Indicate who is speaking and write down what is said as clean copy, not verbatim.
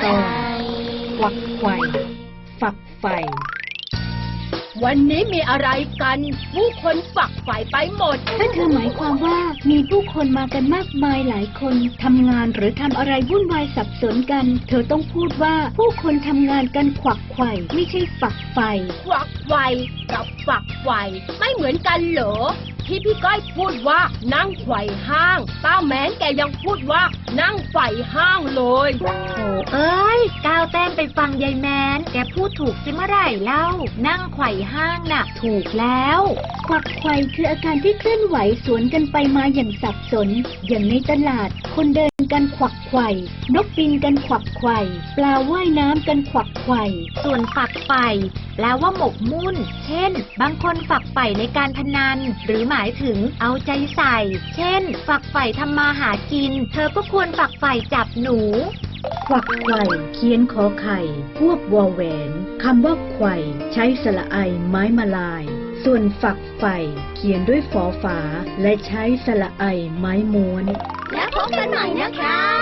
Speaker 1: ตอนควักไขว่ฝักใฝ่
Speaker 2: วันนี้มีอะไรกันผู้คนฝักใฝ่ไปหมด
Speaker 1: ถ้าเธอหมายความว่ามีผู้คนมากันมากมายหลายคนทำงานหรือทำอะไรวุ่นวายสับสนกันเธอต้องพูดว่าผู้คนทำงานกันขวักไขว่ไม่ใช่ฝักใฝ่
Speaker 2: ขวักไขว่กับฝักใฝ่ไม่เหมือนกันเหรอที่พี่ก้อยพูดว่านั่งไขว่ห้างป้าแม้นแกยังพูดว่านั่งไขว่ห้างเลย
Speaker 3: โอ้เอ้ยก้าวแต้มไปฟังยายแมนแกพูดถูกสิเมื่อไหร่เล่านั่งไขว่ห้างน่ะถูกแล้ว
Speaker 1: ขวักไขว่คืออาการที่เคลื่อนไหวสวนกันไปมาอย่างสับสนอย่างในตลาดคนเดินกันขวักไขว่นกบินกันขวักไขว่ปลาว่ายน้ำกันขวักไขว่
Speaker 3: ส่วนฝักใฝ่แปลว่าหมกมุ่นเช่นบางคนฝักใฝ่ในการพนันหรือหมายถึงเอาใจใส่เช่นฝักใฝ่ทำมาหากินเธอก็ควรฝักใฝ่จับหนู
Speaker 1: ขวักไขว่เขียนขอไข่ควบวอแหวนคำว่าไขว่ใช้สระไอไม้มาลายส่วนฝักใฝ่เขียนด้วยฝอฝาและใช้สระไอไม้ม้วน
Speaker 2: แล้วพบกันใหม่นะคะ